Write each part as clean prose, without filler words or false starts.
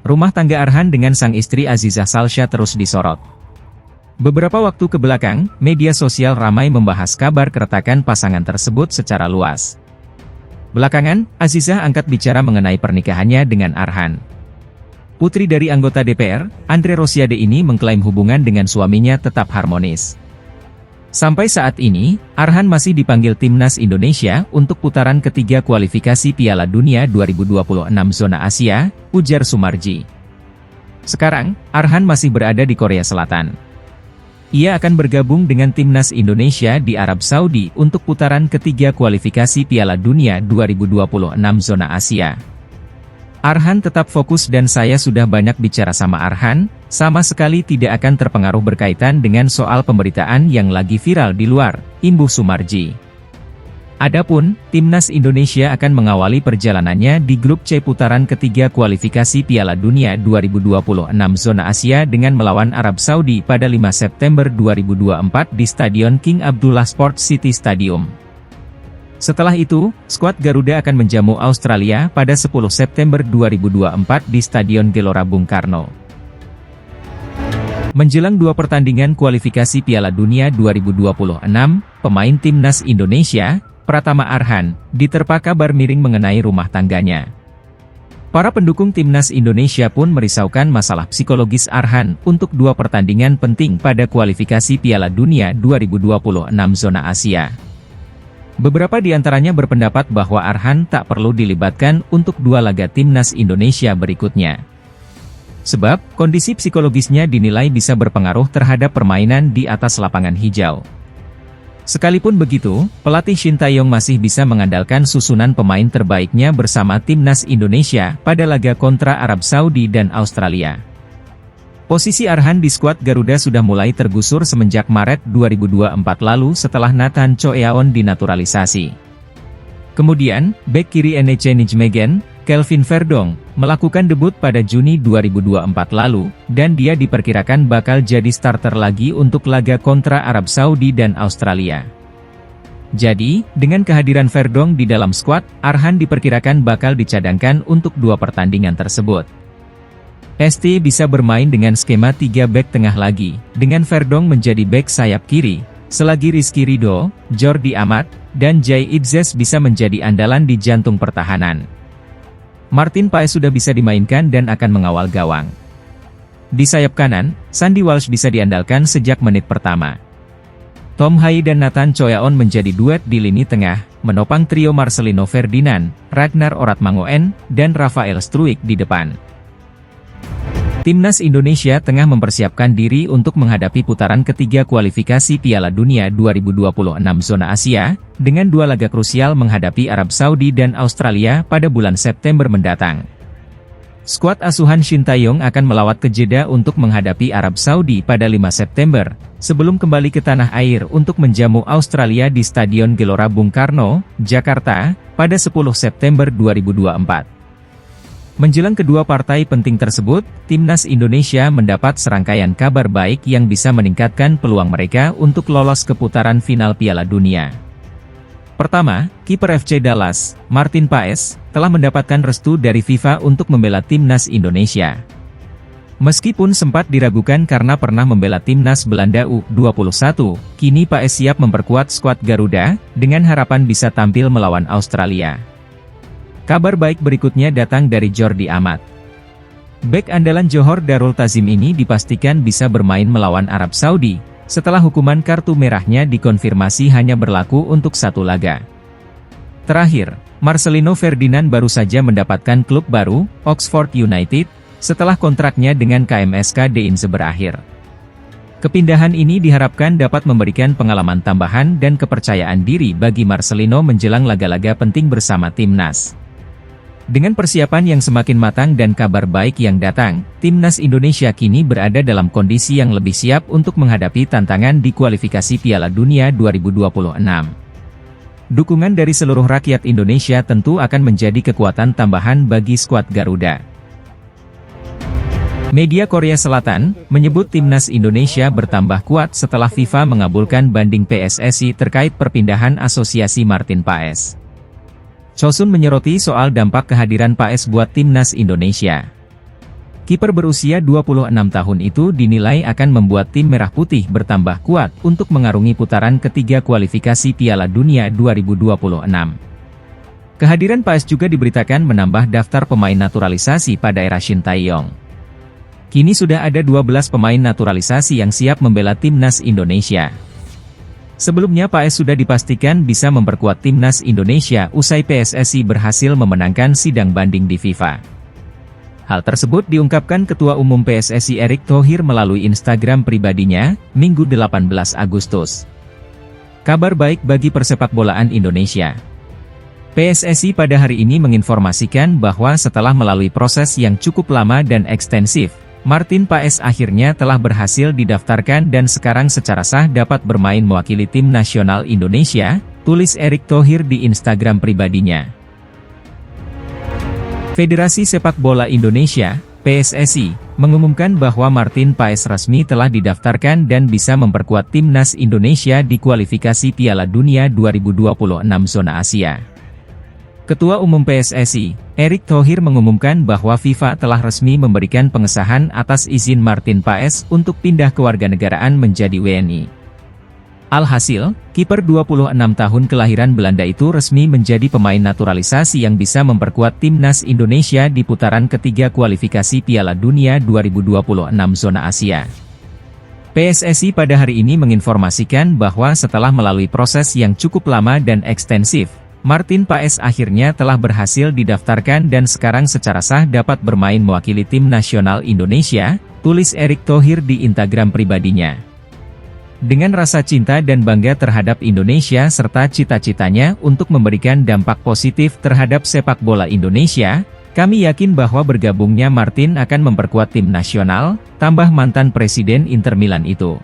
Rumah tangga Arhan dengan sang istri Azizah Salsha terus disorot. Beberapa waktu kebelakang, media sosial ramai membahas kabar keretakan pasangan tersebut secara luas. Belakangan, Azizah angkat bicara mengenai pernikahannya dengan Arhan. Putri dari anggota DPR, Andre Rosiade ini mengklaim hubungan dengan suaminya tetap harmonis. Sampai saat ini, Arhan masih dipanggil Timnas Indonesia untuk putaran ketiga kualifikasi Piala Dunia 2026 zona Asia, ujar Sumarji. Sekarang, Arhan masih berada di Korea Selatan. Ia akan bergabung dengan Timnas Indonesia di Arab Saudi untuk putaran ketiga kualifikasi Piala Dunia 2026 zona Asia. Arhan tetap fokus dan saya sudah banyak bicara sama Arhan, sama sekali tidak akan terpengaruh berkaitan dengan soal pemberitaan yang lagi viral di luar, imbuh Sumarji. Adapun, Timnas Indonesia akan mengawali perjalanannya di grup C putaran ketiga kualifikasi Piala Dunia 2026 zona Asia dengan melawan Arab Saudi pada 5 September 2024 di Stadion King Abdullah Sports City Stadium. Setelah itu, skuad Garuda akan menjamu Australia pada 10 September 2024 di Stadion Gelora Bung Karno. Menjelang dua pertandingan kualifikasi Piala Dunia 2026, pemain Timnas Indonesia, Pratama Arhan, diterpa kabar miring mengenai rumah tangganya. Para pendukung Timnas Indonesia pun merisaukan masalah psikologis Arhan untuk dua pertandingan penting pada kualifikasi Piala Dunia 2026 zona Asia. Beberapa di antaranya berpendapat bahwa Arhan tak perlu dilibatkan untuk dua laga Timnas Indonesia berikutnya. Sebab, kondisi psikologisnya dinilai bisa berpengaruh terhadap permainan di atas lapangan hijau. Sekalipun begitu, pelatih Shin Tae-yong masih bisa mengandalkan susunan pemain terbaiknya bersama Timnas Indonesia pada laga kontra Arab Saudi dan Australia. Posisi Arhan di skuad Garuda sudah mulai tergusur semenjak Maret 2024 lalu setelah Nathan Choeaon dinaturalisasi. Kemudian, bek kiri NEC Nijmegen, Kelvin Verdong, melakukan debut pada Juni 2024 lalu, dan dia diperkirakan bakal jadi starter lagi untuk laga kontra Arab Saudi dan Australia. Jadi, dengan kehadiran Verdong di dalam skuad, Arhan diperkirakan bakal dicadangkan untuk dua pertandingan tersebut. ST bisa bermain dengan skema 3 bek tengah lagi, dengan Verdong menjadi bek sayap kiri, selagi Rizky Ridho, Jordi Amat, dan Jay Idzes bisa menjadi andalan di jantung pertahanan. Martin Paes sudah bisa dimainkan dan akan mengawal gawang. Di sayap kanan, Sandy Walsh bisa diandalkan sejak menit pertama. Tom Hai dan Nathan Choeaon menjadi duet di lini tengah, menopang trio Marcelino Ferdinand, Ragnar Oratmangoen, dan Rafael Struijk di depan. Timnas Indonesia tengah mempersiapkan diri untuk menghadapi putaran ketiga kualifikasi Piala Dunia 2026 zona Asia, dengan dua laga krusial menghadapi Arab Saudi dan Australia pada bulan September mendatang. Skuad asuhan Shin Tae-yong akan melawat ke Jeddah untuk menghadapi Arab Saudi pada 5 September, sebelum kembali ke tanah air untuk menjamu Australia di Stadion Gelora Bung Karno, Jakarta, pada 10 September 2024. Menjelang kedua partai penting tersebut, Timnas Indonesia mendapat serangkaian kabar baik yang bisa meningkatkan peluang mereka untuk lolos ke putaran final Piala Dunia. Pertama, kiper FC Dallas, Martin Paes, telah mendapatkan restu dari FIFA untuk membela Timnas Indonesia. Meskipun sempat diragukan karena pernah membela Timnas Belanda U21, kini Paes siap memperkuat skuad Garuda, dengan harapan bisa tampil melawan Australia. Kabar baik berikutnya datang dari Jordi Amat. Bek andalan Johor Darul Tazim ini dipastikan bisa bermain melawan Arab Saudi, setelah hukuman kartu merahnya dikonfirmasi hanya berlaku untuk satu laga. Terakhir, Marcelino Ferdinand baru saja mendapatkan klub baru, Oxford United, setelah kontraknya dengan KMSK Deinze berakhir. Kepindahan ini diharapkan dapat memberikan pengalaman tambahan dan kepercayaan diri bagi Marcelino menjelang laga-laga penting bersama Timnas. Dengan persiapan yang semakin matang dan kabar baik yang datang, Timnas Indonesia kini berada dalam kondisi yang lebih siap untuk menghadapi tantangan di kualifikasi Piala Dunia 2026. Dukungan dari seluruh rakyat Indonesia tentu akan menjadi kekuatan tambahan bagi skuad Garuda. Media Korea Selatan menyebut timnas Indonesia bertambah kuat setelah FIFA mengabulkan banding PSSI terkait perpindahan asosiasi Martin Paes. Chosun menyoroti soal dampak kehadiran Paes buat timnas Indonesia. Kiper berusia 26 tahun itu dinilai akan membuat tim merah putih bertambah kuat untuk mengarungi putaran ketiga kualifikasi Piala Dunia 2026. Kehadiran Paes juga diberitakan menambah daftar pemain naturalisasi pada era Shin Tae-yong. Kini sudah ada 12 pemain naturalisasi yang siap membela timnas Indonesia. Sebelumnya Paes sudah dipastikan bisa memperkuat timnas Indonesia usai PSSI berhasil memenangkan sidang banding di FIFA. Hal tersebut diungkapkan Ketua Umum PSSI Erick Thohir melalui Instagram pribadinya, Minggu 18 Agustus. Kabar baik bagi persepakbolaan Indonesia. PSSI pada hari ini menginformasikan bahwa setelah melalui proses yang cukup lama dan ekstensif, Martin Paes akhirnya telah berhasil didaftarkan dan sekarang secara sah dapat bermain mewakili tim nasional Indonesia, tulis Erick Thohir di Instagram pribadinya. Federasi Sepak Bola Indonesia, PSSI, mengumumkan bahwa Martin Paes resmi telah didaftarkan dan bisa memperkuat timnas Indonesia di kualifikasi Piala Dunia 2026 zona Asia. Ketua Umum PSSI, Erick Thohir mengumumkan bahwa FIFA telah resmi memberikan pengesahan atas izin Martin Paes untuk pindah kewarganegaraan menjadi WNI. Alhasil, kiper 26 tahun kelahiran Belanda itu resmi menjadi pemain naturalisasi yang bisa memperkuat timnas Indonesia di putaran ketiga kualifikasi Piala Dunia 2026 zona Asia. PSSI pada hari ini menginformasikan bahwa setelah melalui proses yang cukup lama dan ekstensif, Martin Paes akhirnya telah berhasil didaftarkan dan sekarang secara sah dapat bermain mewakili tim nasional Indonesia, tulis Erick Thohir di Instagram pribadinya. Dengan rasa cinta dan bangga terhadap Indonesia serta cita-citanya untuk memberikan dampak positif terhadap sepak bola Indonesia, kami yakin bahwa bergabungnya Martin akan memperkuat tim nasional, tambah mantan Presiden Inter Milan itu.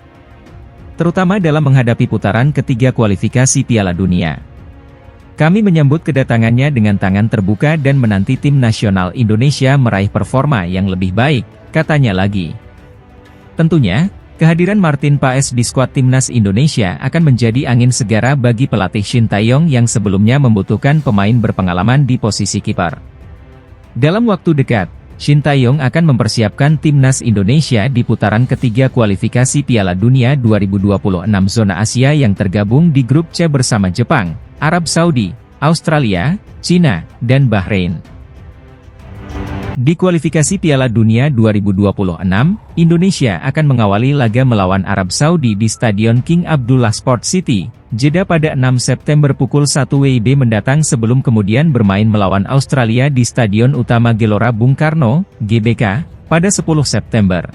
Terutama dalam menghadapi putaran ketiga kualifikasi Piala Dunia. Kami menyambut kedatangannya dengan tangan terbuka dan menanti tim nasional Indonesia meraih performa yang lebih baik, katanya lagi. Tentunya, kehadiran Martin Paes di skuad timnas Indonesia akan menjadi angin segara bagi pelatih Shin Tae-yong yang sebelumnya membutuhkan pemain berpengalaman di posisi kiper. Dalam waktu dekat, Shin Tae-yong akan mempersiapkan timnas Indonesia di putaran ketiga kualifikasi Piala Dunia 2026 zona Asia yang tergabung di grup C bersama Jepang, Arab Saudi, Australia, Cina, dan Bahrain. Di kualifikasi Piala Dunia 2026, Indonesia akan mengawali laga melawan Arab Saudi di Stadion King Abdullah Sport City, Jeddah pada 6 September pukul 1 WIB mendatang sebelum kemudian bermain melawan Australia di Stadion Utama Gelora Bung Karno, GBK, pada 10 September.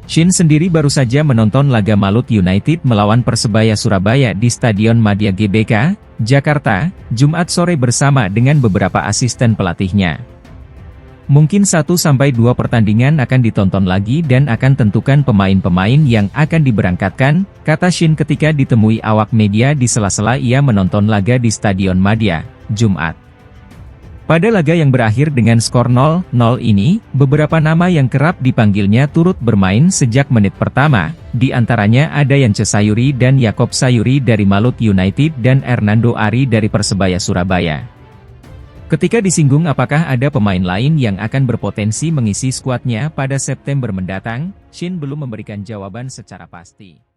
Shin sendiri baru saja menonton laga Malut United melawan Persebaya Surabaya di Stadion Madia GBK, Jakarta, Jumat sore bersama dengan beberapa asisten pelatihnya. Mungkin 1-2 pertandingan akan ditonton lagi dan akan tentukan pemain-pemain yang akan diberangkatkan, kata Shin ketika ditemui awak media di sela-sela ia menonton laga di Stadion Madia, Jumat. Pada laga yang berakhir dengan skor 0-0 ini, beberapa nama yang kerap dipanggilnya turut bermain sejak menit pertama, di antaranya ada Yance Sayuri dan Yakob Sayuri dari Malut United dan Hernando Ari dari Persebaya Surabaya. Ketika disinggung apakah ada pemain lain yang akan berpotensi mengisi skuadnya pada September mendatang, Shin belum memberikan jawaban secara pasti.